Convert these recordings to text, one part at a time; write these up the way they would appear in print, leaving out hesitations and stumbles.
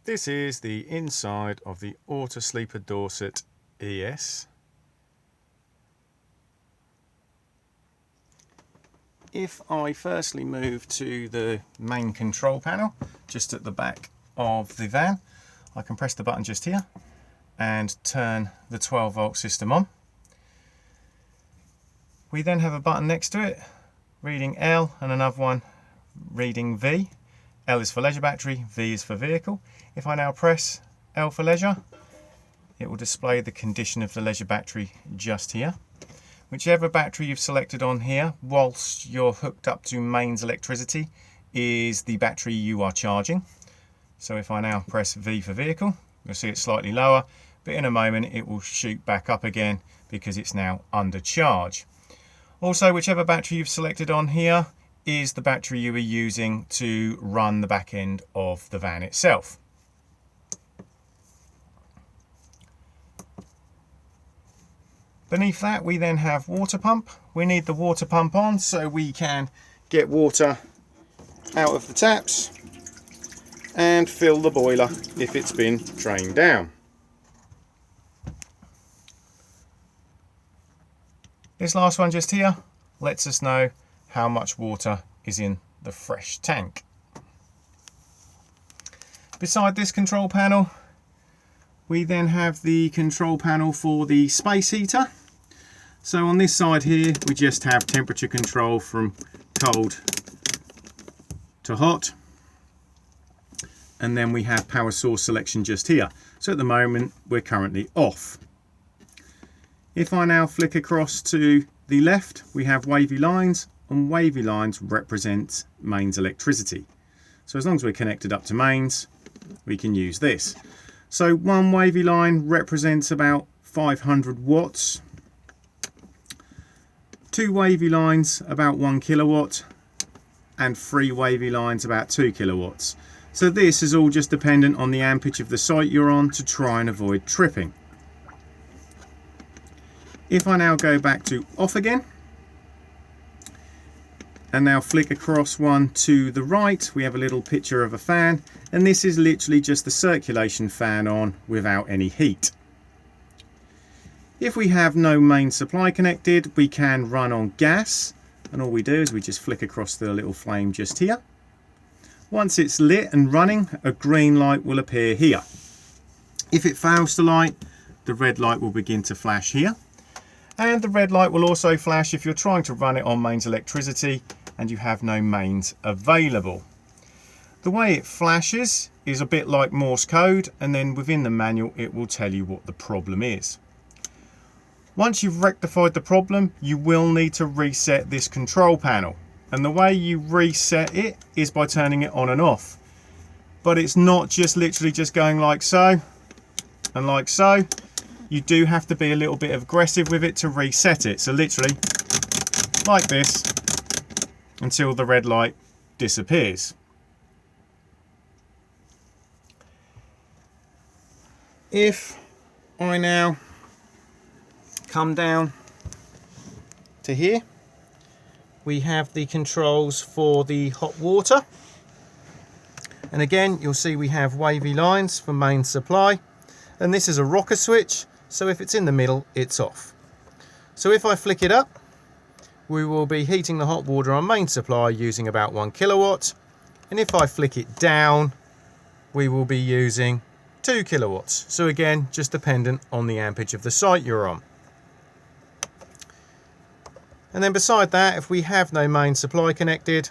This is the inside of the Auto-Sleeper Dorset ES. If I firstly move to the main control panel, just at the back of the van, I can press the button just here and turn the 12-volt system on. We then have a button next to it reading L and another one reading V. L is for leisure battery, V is for vehicle. If I now press L for leisure, it will display the condition of the leisure battery just here. Whichever battery you've selected on here, whilst you're hooked up to mains electricity, is the battery you are charging. So if I now press V for vehicle, you'll see it's slightly lower, but in a moment it will shoot back up again because it's now under charge. Also, whichever battery you've selected on here is the battery you are using to run the back end of the van itself. Beneath that we then have water pump. We need the water pump on so we can get water out of the taps and fill the boiler if it's been drained down. This last one just here lets us know how much water is in the fresh tank. Beside this control panel, we then have the control panel for the space heater. So on this side here, we just have temperature control from cold to hot. And then we have power source selection just here. So at the moment, we're currently off. If I now flick across to the left, we have wavy lines, and wavy lines represent mains electricity. So as long as we're connected up to mains, we can use this. So one wavy line represents about 500 watts. Two wavy lines about 1 kilowatt, and three wavy lines about 2 kilowatts. So this is all just dependent on the amperage of the site you're on to try and avoid tripping. If I now go back to off again, and now flick across one to the right, we have a little picture of a fan, and this is literally just the circulation fan on without any heat. If we have no main supply connected, we can run on gas, and all we do is we just flick across the little flame just here. Once it's lit and running, a green light will appear here. If it fails to light, the red light will begin to flash here. And the red light will also flash if you're trying to run it on mains electricity and you have no mains available. The way it flashes is a bit like Morse code, and then within the manual it will tell you what the problem is. Once you've rectified the problem, you will need to reset this control panel. And the way you reset it is by turning it on and off. But it's not just literally just going like so and like so. You do have to be a little bit aggressive with it to reset it. So literally like this until the red light disappears. If I now come down to here, we have the controls for the hot water. And again, you'll see we have wavy lines for main supply. And this is a rocker switch. So if it's in the middle, it's off. So if I flick it up, we will be heating the hot water on main supply using about 1 kilowatt. And if I flick it down, we will be using 2 kilowatts. So again, just dependent on the amperage of the site you're on. And then beside that, if we have no main supply connected,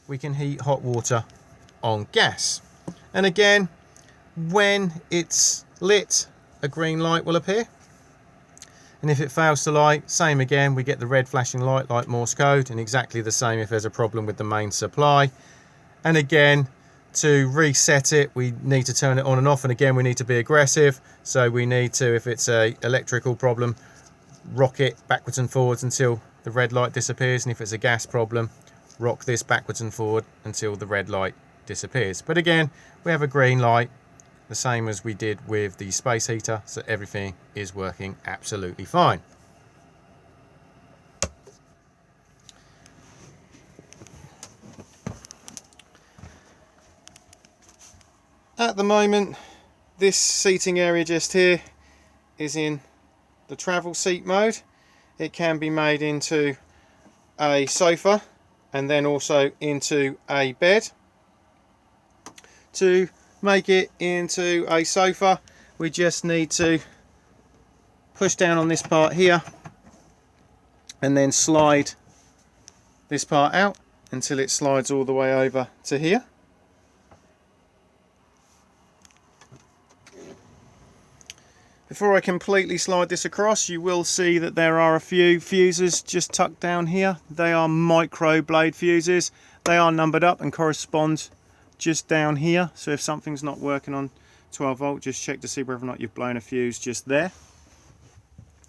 we can heat hot water on gas. And again, when it's lit, a green light will appear. And if it fails to light, same again, we get the red flashing light like Morse code, and exactly the same if there's a problem with the main supply. And again, to reset it, we need to turn it on and off, and again we need to be aggressive. So we need to, if it's a electrical problem, rock it backwards and forwards until the red light disappears, and if it's a gas problem, rock this backwards and forward until the red light disappears. But again, we have a green light, the same as we did with the space heater, so everything is working absolutely fine. At the moment, this seating area just here is in the travel seat mode. It can be made into a sofa and then also into a bed. To make it into a sofa, we just need to push down on this part here and then slide this part out until it slides all the way over to here. Before I completely slide this across, you will see that there are a few fuses just tucked down here. They are micro blade fuses. They are numbered up and correspond just down here. So if something's not working on 12 volt, just check to see whether or not you've blown a fuse just there.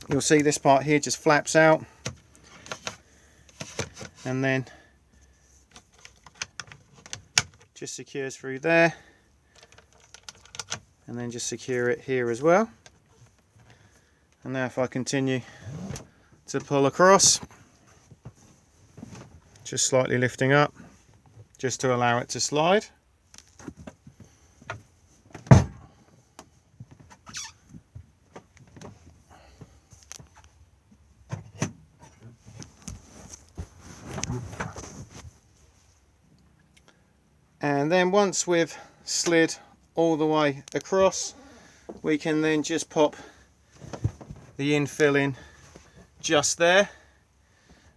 You'll see this part here just flaps out and then just secures through there, and then just secure it here as well. And now if I continue to pull across, just slightly lifting up just to allow it to slide. And then once we've slid all the way across, we can then just pop the infill in just there,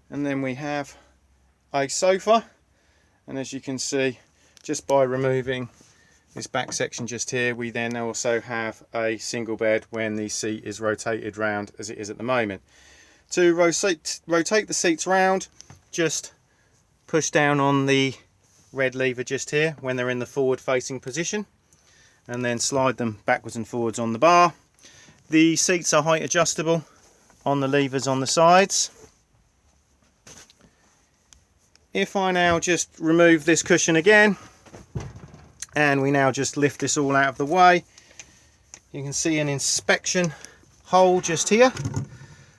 and then we have a sofa. And as you can see, just by removing this back section just here, we then also have a single bed when the seat is rotated round as it is at the moment. To rotate the seats round, just push down on the red lever just here when they're in the forward facing position, and then slide them backwards and forwards on the bar. The seats are height adjustable on the levers on the sides. If I now just remove this cushion again, and we now just lift this all out of the way, you can see an inspection hole just here.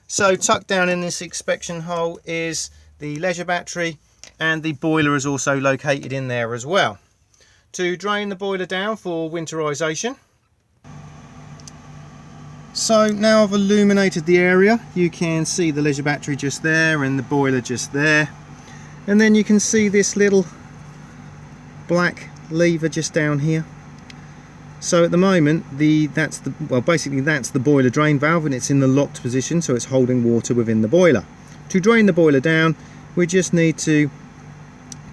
So tucked down in this inspection hole is the leisure battery, and the boiler is also located in there as well. To drain the boiler down for winterization. So now I've illuminated the area. You can see the leisure battery just there and the boiler just there. And then you can see this little black lever just down here. So at the moment, that's the boiler drain valve, and it's in the locked position, so it's holding water within the boiler. To drain the boiler down, we just need to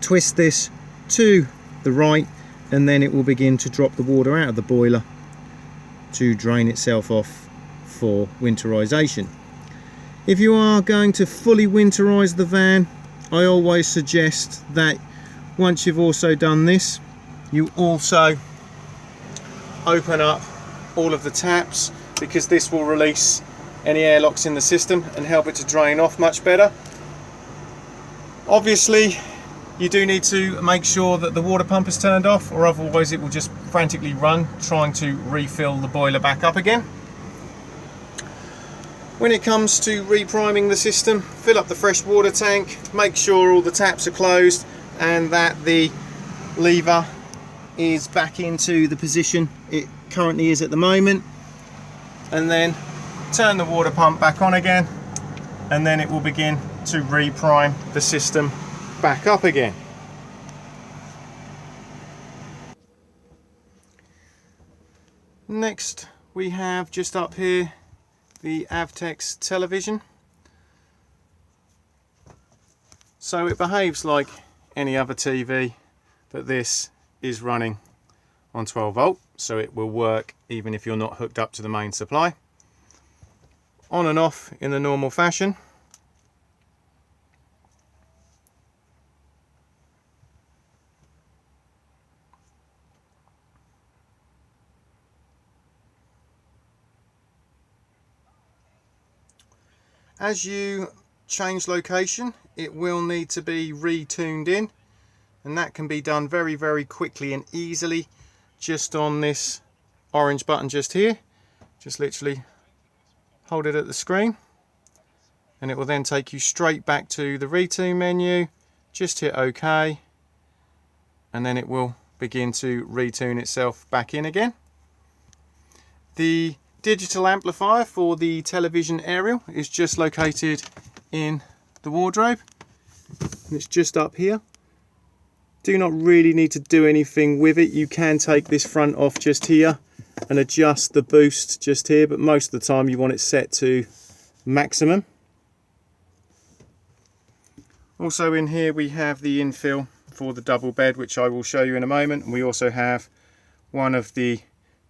twist this to the right, and then it will begin to drop the water out of the boiler to drain itself off for winterization. If you are going to fully winterize the van, I always suggest that once you've also done this, you also open up all of the taps, because this will release any airlocks in the system and help it to drain off much better. Obviously, you do need to make sure that the water pump is turned off, or otherwise it will just frantically run trying to refill the boiler back up again. When it comes to repriming the system, fill up the fresh water tank, make sure all the taps are closed and that the lever is back into the position it currently is at the moment, and then turn the water pump back on again, and then it will begin to reprime the system back up again. Next we have just up here the Avtex television. So it behaves like any other TV, but this is running on 12 volt, so it will work even if you're not hooked up to the main supply. On and off in the normal fashion. As you change location, it will need to be retuned in, and that can be done very, very quickly and easily just on this orange button just here. Just literally hold it at the screen, and it will then take you straight back to the retune menu. Just hit OK, and then it will begin to retune itself back in again. The digital amplifier for the television aerial is just located in the wardrobe, and it's just up here. Do not really need to do anything with it. You can take this front off just here and adjust the boost just here, but most of the time you want it set to maximum. Also in here we have the infill for the double bed, which I will show you in a moment, and we also have one of the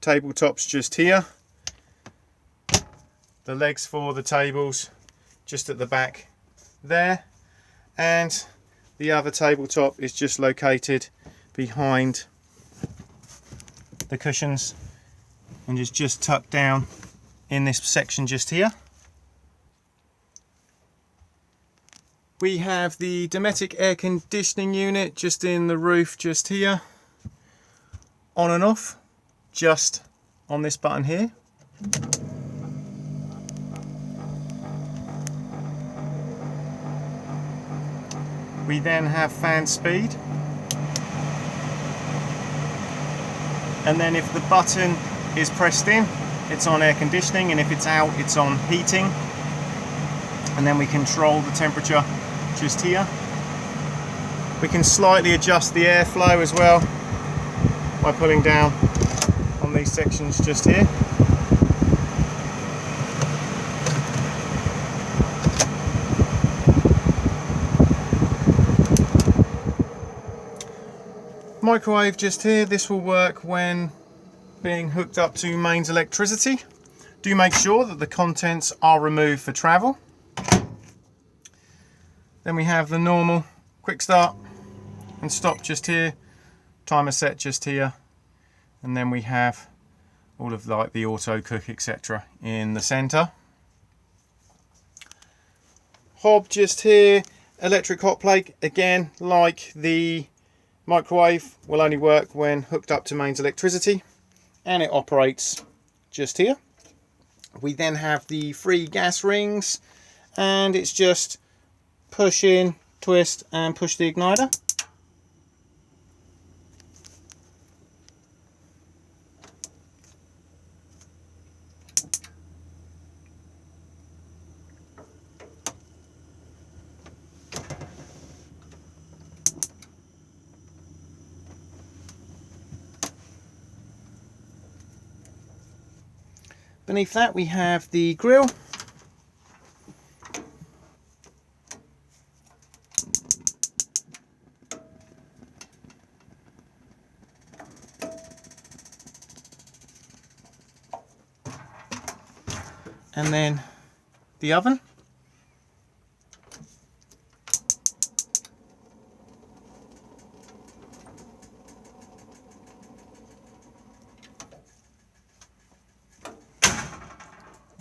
tabletops just here. The legs for the tables just at the back there, and the other tabletop is just located behind the cushions and is just tucked down in this section just here. We have the Dometic air conditioning unit just in the roof just here, on and off just on this button here. We then have fan speed, and then if the button is pressed in, it's on air conditioning, and if it's out, it's on heating. And then we control the temperature just here. We can slightly adjust the airflow as well by pulling down on these sections just here. Microwave just here. This will work when being hooked up to mains electricity. Do make sure that the contents are removed for travel. Then we have the normal quick start and stop just here, timer set just here, and then we have all of like the auto cook, etc. in the center. Hob just here, electric hot plate, again like the microwave, will only work when hooked up to mains electricity, and it operates just here. We then have the 3 gas rings, and it's just push in, twist and push the igniter. Beneath that we have the grill. And then the oven.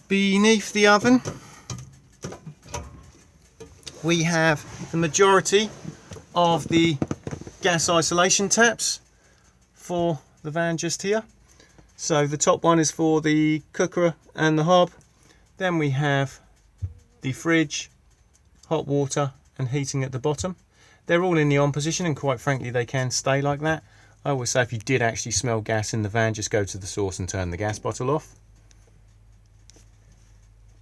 Beneath the oven we have the majority of the gas isolation taps for the van just here. So the top one is for the cooker and the hob. Then we have the fridge, hot water and heating at the bottom. They're all in the on position, and quite frankly they can stay like that. I always say if you did actually smell gas in the van, just go to the source and turn the gas bottle off.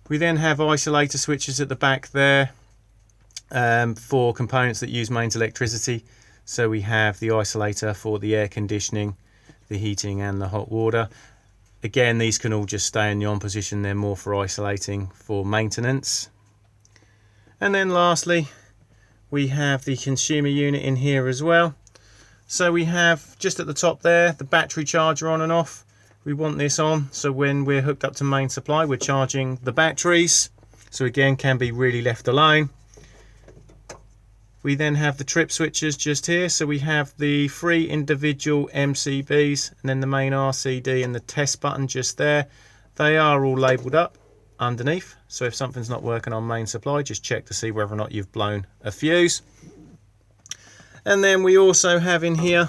We then have isolator switches at the back there for components that use mains electricity. So we have the isolator for the air conditioning, the heating and the hot water. Again, these can all just stay in the on position. They're more for isolating for maintenance. And then lastly, we have the consumer unit in here as well. So we have just at the top there, the battery charger on and off. We want this on, so when we're hooked up to main supply, we're charging the batteries. So again, can be really left alone. We then have the trip switches just here. So we have the 3 individual MCBs and then the main RCD and the test button just there. They are all labelled up underneath. So if something's not working on main supply, just check to see whether or not you've blown a fuse. And then we also have in here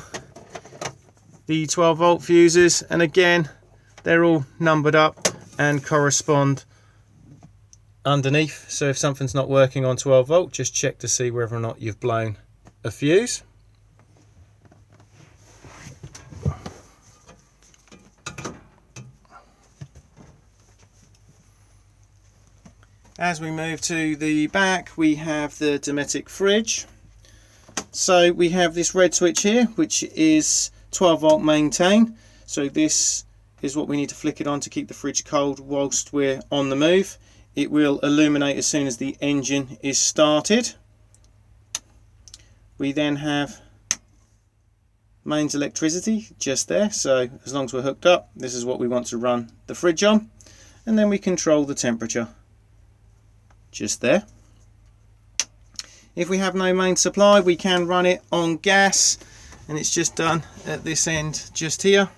the 12 volt fuses, and again they're all numbered up and correspond underneath. So if something's not working on 12 volt, just check to see whether or not you've blown a fuse. As we move to the back, we have the Dometic fridge. So we have this red switch here, which is 12 volt maintain. So this is what we need to flick it on to keep the fridge cold whilst we're on the move. It will illuminate as soon as the engine is started. We then have mains electricity just there, so as long as we're hooked up, this is what we want to run the fridge on. And then we control the temperature just there. If we have no main supply, we can run it on gas, and it's just done at this end just here.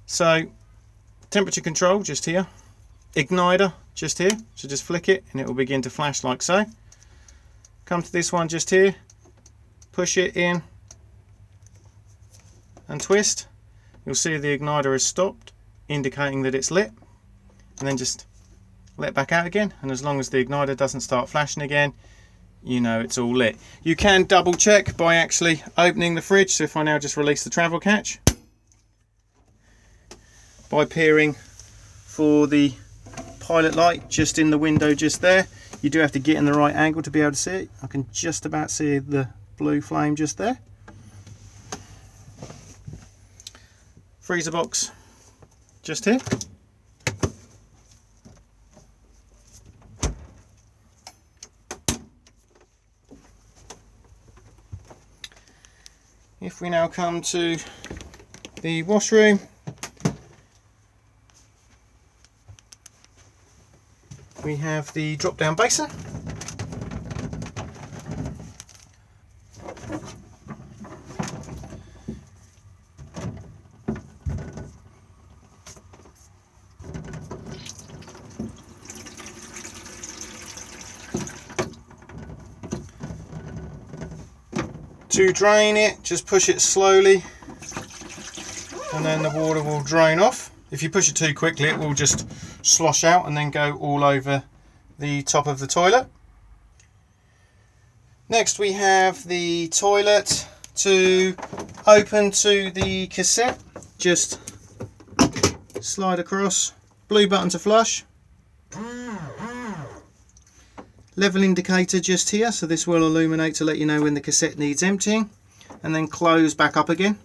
So temperature control just here, igniter just here, so just flick it and it will begin to flash like so. Come to this one just here, push it in and twist. You'll see the igniter has stopped, indicating that it's lit, and then just let back out again, and as long as the igniter doesn't start flashing again, you know it's all lit. You can double check by actually opening the fridge. So if I now just release the travel catch, by peering for the pilot light just in the window just there, you do have to get in the right angle to be able to see it. I can just about see the blue flame just there. Freezer box just here. If we now come to the washroom, we have the drop down basin. To drain it, just push it slowly and then the water will drain off. If you push it too quickly, it will just slosh out and then go all over the top of the toilet. Next we have the toilet. To open to the cassette, just slide across, blue button to flush. Level indicator just here, so this will illuminate to let you know when the cassette needs emptying, and then close back up again.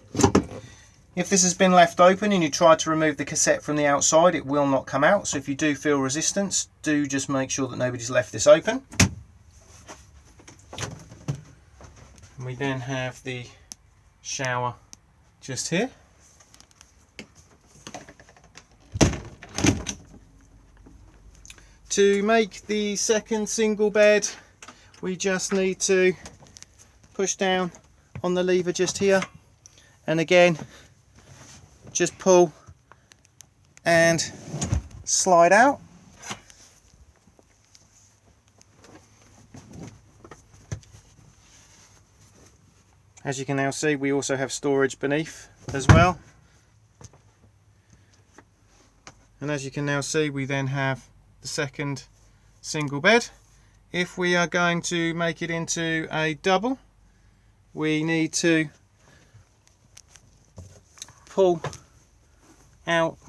If this has been left open and you try to remove the cassette from the outside, it will not come out. So if you do feel resistance, do just make sure that nobody's left this open. And we then have the shower just here. To make the second single bed, we just need to push down on the lever just here, and again just pull and slide out. As you can now see, we also have storage beneath as well, and as you can now see, we then have the second single bed. If we are going to make it into a double, we need to pull out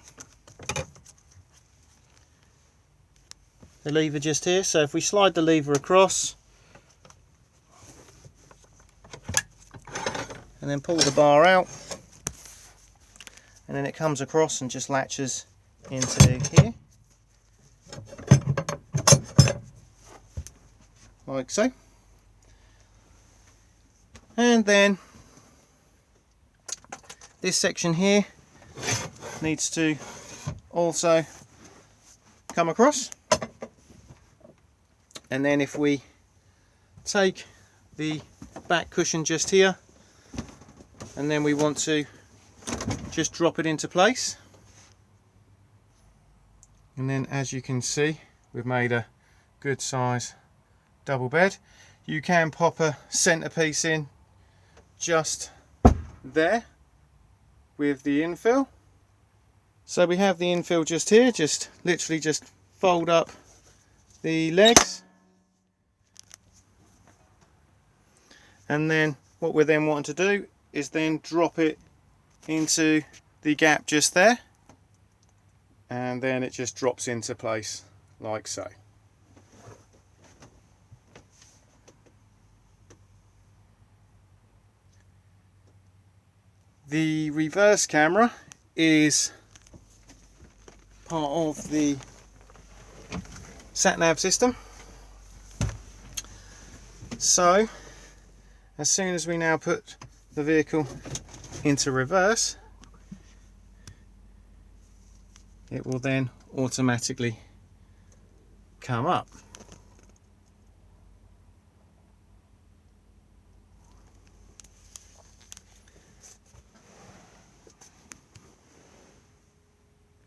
the lever just here. So if we slide the lever across and then pull the bar out, and then it comes across and just latches into here like so. And then this section here needs to also come across, and then if we take the back cushion just here and then we want to just drop it into place, and then as you can see, we've made a good size double bed. You can pop a centerpiece in just there with the infill. So we have the infill just here, just literally just fold up the legs, and then what we're then wanting to do is then drop it into the gap just there, and then it just drops into place like so. The reverse camera is part of the sat-nav system. So as soon as we now put the vehicle into reverse, it will then automatically come up.